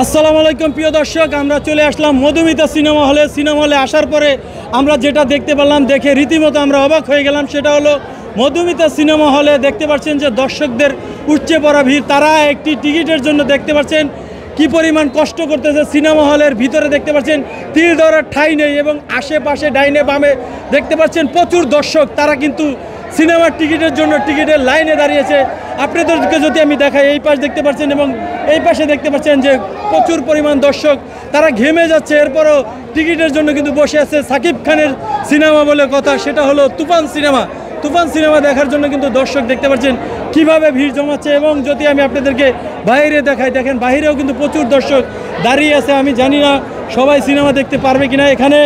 আসসালামু আলাইকুম প্রিয় দর্শক, আমরা চলে আসলাম মধুমিতা সিনেমা হলে। সিনেমা হলে আসার পরে আমরা যেটা দেখতে পেলাম, দেখে রীতিমতো আমরা অবাক হয়ে গেলাম। সেটা হলো মধুমিতা সিনেমা হলে দেখতে পাচ্ছেন যে দর্শকদের উপচে পড়া ভিড়। তারা একটি টিকিটের জন্য দেখতে পাচ্ছেন কি পরিমাণ কষ্ট করতেছে। সিনেমা হলের ভিতরে দেখতে পাচ্ছেন তিল ধরার ঠাঁই নেই এবং আশেপাশে ডাইনে বামে দেখতে পাচ্ছেন প্রচুর দর্শক। তারা কিন্তু সিনেমার টিকিটের জন্য টিকিটের লাইনে দাঁড়িয়েছে। আপনাদেরকে যদি আমি দেখাই, এই পাশ দেখতে পাচ্ছেন এবং এই পাশে দেখতে পাচ্ছেন যে প্রচুর পরিমাণ দর্শক, তারা ঘেমে যাচ্ছে। এরপরও টিকিটের জন্য কিন্তু বসে আছে। সাকিব খানের সিনেমা বলে কথা, সেটা হলো তুফান সিনেমা। তুফান সিনেমা দেখার জন্য কিন্তু দর্শক দেখতে পাচ্ছেন কিভাবে ভিড় জমাচ্ছে। এবং যদি আমি আপনাদেরকে বাইরে দেখাই, দেখেন বাইরেও কিন্তু প্রচুর দর্শক দাঁড়িয়ে আছে। আমি জানি না সবাই সিনেমা দেখতে পারবে কিনা। এখানে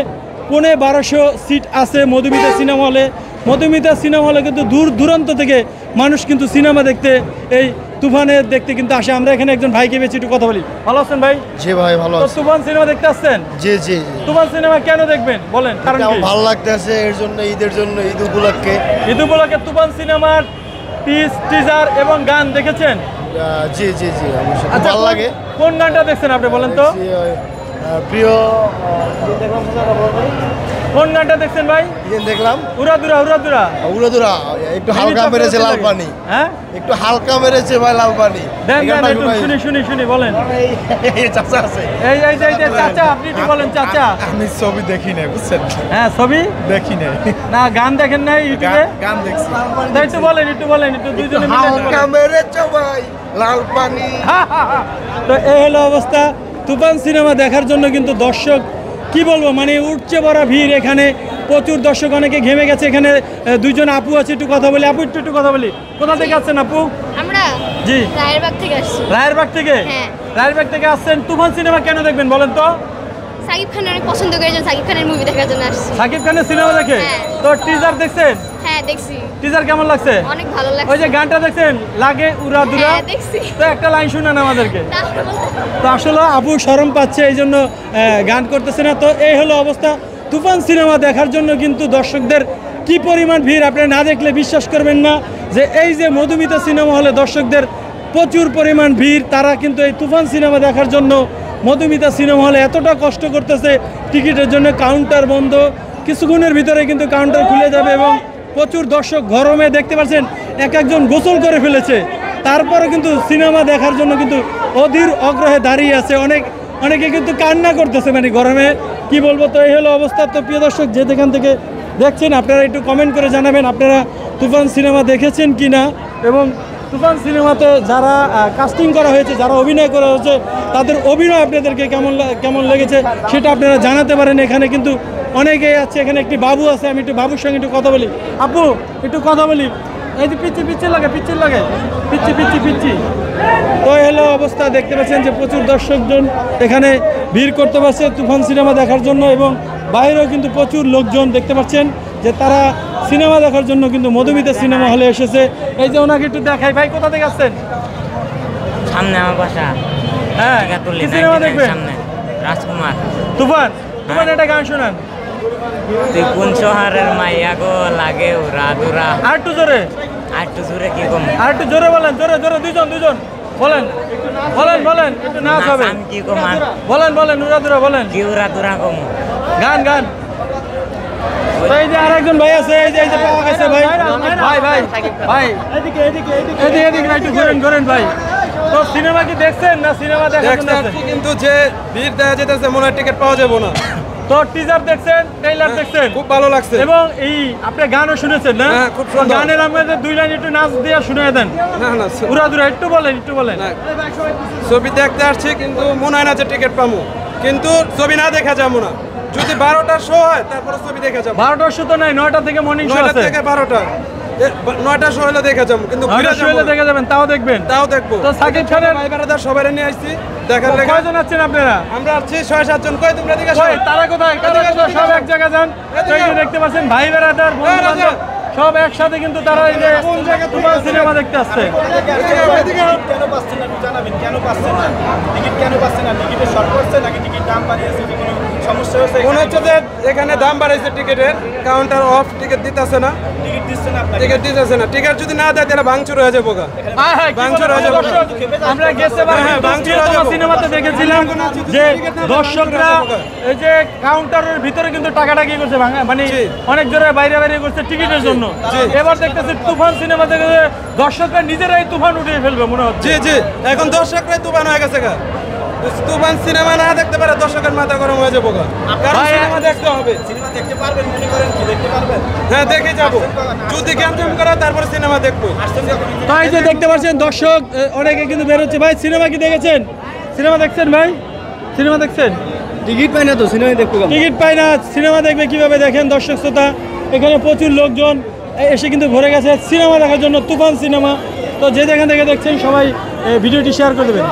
1200 সিট আছে মধুমিতা সিনেমা হলে। মধুমিতা সিনেমা হলে কিন্তু দূর দূরান্ত থেকে মানুষ কিন্তু সিনেমা দেখতে, এই তুফানের দেখতে কিন্তু আসে। আমরা এখানে একজন ভাইকে পেয়েছি, একটু কথা বলি। ভালো আছেন ভাই? জি ভাই ভালো আছি। তুফান সিনেমা দেখতে আসছেন? জি জি। তুফান সিনেমা কেন দেখবেন বলেন, কারণ কি? ভালো লাগতেছে এর জন্য, ঈদের জন্য, ঈদ উপলক্ষে। ঈদ উপলক্ষে তুফান সিনেমার টিজার এবং গান দেখেছেন? জি জি জি, অবশ্যই আচ্ছা, ভালো লাগে। কোন গানটা দেখছেন আপনি বলেন তো? প্রিয় কোন গানটা দেখছেন ভাই? দেখলাম উড়াদুরা। উড়াদুরা উড়াদুরা একটু হালকা মেরেছে লাল পানি। হ্যাঁ, একটু হালকা মেরেছে ভাই লাল পানি। শুনি বলেন। চাচা আছে, এই চাচা, আপনি একটু বলেন চাচা। আমি ছবি দেখি নাই, বুঝছেন? হ্যাঁ, ছবি দেখি নাই। না, গান দেখেন নাই ইউটিউবে? গান দেখছি। একটু বলেন, একটু দুইজনে মিলে হালকা মেরেছে ভাই লাল পানি। তো এই হলো অবস্থা। তুফান সিনেমা দেখার জন্য কিন্তু দর্শক, কি বলবো, মানে উঠছে বড় ভিড়। এখানে প্রচুর দর্শক, অনেকে ঘেমে গেছে। এখানে দুইজন আপু আছে, একটু কথা বলি। আপু একটু কথা বলি। কোথা থেকে আসছেন আপু? আমরা জি রায়েরবাগ থেকে আসছি। রায়েরবাগ থেকে? হ্যাঁ। রায়েরবাগ থেকে আসছেন। তুফান সিনেমা কেন দেখবেন বলেন তো? সাকিব খান অনেক পছন্দ করে, সাকিব খানের মুভি দেখার জন্য আসছি। সাকিব খানের সিনেমা দেখে? হ্যাঁ। তো টিজার দেখছেন? হ্যাঁ দেখছি। টিজার কেমন লাগছে? অনেক ভালো লাগছে। ওই যে গানটা দেখছেন, লাগে উড়াদুরা? হ্যাঁ দেখছি। তো একটা লাইন শুনান আমাদেরকে। তাহলে বলতে- তো আসলে আপু শরম পাচ্ছে, এই জন্য গান করতেছে না। তো এই হলো অবস্থা। তুফান সিনেমা দেখার জন্য কিন্তু দর্শকদের কি পরিমাণ ভিড়, আপনারা না দেখলে বিশ্বাস করবেন না যে এই যে মধুমিতা সিনেমা হলে দর্শকদের প্রচুর পরিমাণ ভিড়। তারা কিন্তু এই তুফান সিনেমা দেখার জন্য মধুমিতা সিনেমা হলে এতটা কষ্ট করতেছে। টিকিটের জন্য কাউন্টার বন্ধ, কিছুক্ষণের ভিতরে কিন্তু কাউন্টার খুলে যাবে। এবং প্রচুর দর্শক গরমে দেখতে পাচ্ছেন একজন গোসল করে ফেলেছে, তারপরে কিন্তু সিনেমা দেখার জন্য কিন্তু অধীর আগ্রহে দাঁড়িয়ে আছে। অনেকে কিন্তু কান্না করতেছে, মানে গরমে কি বলবো। তো এই হলো অবস্থা। তো প্রিয় দর্শক, যে যেখান থেকে দেখছেন আপনারা একটু কমেন্ট করে জানাবেন আপনারা তুফান সিনেমা দেখেছেন কি না। এবং তুফান সিনেমাতে যারা কাস্টিং করা হয়েছে, যারা অভিনয় করা হয়েছে, তাদের অভিনয় আপনাদেরকে কেমন লেগেছে সেটা আপনারা জানাতে পারেন। এখানে কিন্তু অনেকেই আছে। এখানে একটি বাবু আছে, আমি একটু বাবুর সঙ্গে একটু কথা বলি। আপু একটু কথা বলি। এই যে পিচ্ছি লাগে। তো হলো অবস্থা, দেখতে পাচ্ছেন যে প্রচুর দর্শকজন এখানে ভিড় করতে পারছে তুফান সিনেমা দেখার জন্য। এবং বাইরেও কিন্তু প্রচুর লোকজন দেখতে পাচ্ছেন যে তারা সিনেমা দেখার জন্য কিন্তু মধুমিতা সিনেমা হলে এসেছে। এই যে ওনাকে একটু দেখাই। ভাই কোথা থেকে আসছেন? সামনে আমার বাসা। হ্যাঁ, কি সিনেমা দেখবেন? সামনে রাজকুমার। তুফান একটা গান শোনান। তুই কোন শহরের মাইয়া গো, লাগে উড়াদুরা। আর একটু জোরে, আর একটু জোরে কি কম? আর একটু জোরে বলেন, জোরে দুজন বলেন একটু নাচ হবে। আমি কি কম? বলেন উড়াদুরা বলেন। কি উড়াদুরা কম? গান। তো এই যে আরেকজন ভাই আছে, এই যে পাওয়া গেছে ভাই। এদিকে একটু ঘোরেন ভাই। তো সিনেমা কি দেখছেন না? সিনেমা দেখার জন্য আসছেন? কিন্তু যে ভিড় দেখা যেতেছে, মনে হয় টিকিট পাওয়া যাবে না। তো টিজার দেখছেন, ট্রেইলার দেখছেন? খুব ভালো লাগছে। এবং এই আপনি গানও শুনেছেন না? হ্যাঁ, খুব তো সুন্দর। গানের আমাদের দুই লাইন একটু নাচ দিয়ে শুনিয়ে দেন। না উড়াদুরা একটু বলেন। না, ছবি দেখতে আসছি কিন্তু মনে হয় না যে টিকিট পাবো। কিন্তু ছবি না দেখা যাবো না। যদি 12টার শো হয় তারপরে ছবি দেখা যাবো। 12টার শো তো নাই, 9টা থেকে মর্নিং শো 9টা আছে। থেকে 12টা, 9টার শো হলে দেখা যাবো, কিন্তু ঘুরে 9টার শো হলে দেখা যাবেন, তাও দেখবেন। তাও দেখবো। তো সাকিব খানের ভাই বেড়াদার সবাই নিয়ে আসছি দেখার লেগে। কয়জন আছেন আপনারা? আমরা আসছি 6-7 জন। কই তোমরা দিকে কই, তারা কোথায় সব এক জায়গায় যান। তো এই যে দেখতে পাচ্ছেন ভাই বেড়াদার বন্ধু-বান্ধব সব একসাথে কিন্তু তারা এই যে তুফান সিনেমা দেখতে আসছে। কেন পাচ্ছেন না জানাবেন, কেন পাচ্ছেন না টিকিট, কেন পাচ্ছেন না? টিকিটের শর্ট পড়ছে নাকি টিকিট দাম বাড়িয়েছে, কোনো মনে হচ্ছে যে এখানে দাম বাড়াইছে টিকিটের, কাউন্টার অফ, টিকিট দিতেছে না, টিকিট দিতেছে না। টিকিট যদি না দেয় তাহলে ভাঙচুর হয়ে যাবো গা। ভাঙচুর হয়ে যাবো। আমরা গেছেবার সিনেমাতে দেখেছিলাম যে দর্শকরা এই যে কাউন্টারের ভিতরে কিন্তু টাকাটা কি করছে মানে অনেক জোরে বাইরে বাইরে করছে টিকিটের জন্য। এবার দেখতেছি তুফান সিনেমা দেখে দর্শকরা নিজেরাই তুফান উঠিয়ে ফেলবে মনে হচ্ছে। জি জি, এখন দর্শকরাই তুফান হয়ে গেছে গা। তুফান সিনেমা না দেখতে পারে দর্শকের মাথা গরম হয়ে যাবো গা, কারণ সিনেমা দেখতে হবে। হ্যাঁ, দেখে যাবো, যদি ক্যান্সেল করা তারপরে সিনেমা দেখবো। তাই যে দেখতে পাচ্ছেন দর্শক অনেকে কিন্তু বেরোচ্ছে। ভাই সিনেমা কি দেখেছেন? সিনেমা দেখছেন ভাই? সিনেমা দেখছেন? টিকিট পাই না তো সিনেমা দেখবো। টিকিট পায় না, সিনেমা দেখবে কিভাবে? দেখেন দর্শক শ্রোতা, এখানে প্রচুর লোকজন এসে কিন্তু ভরে গেছে সিনেমা দেখার জন্য, তুফান সিনেমা। তো যে যেখান থেকে দেখছেন সবাই ভিডিওটি শেয়ার করে দেবেন।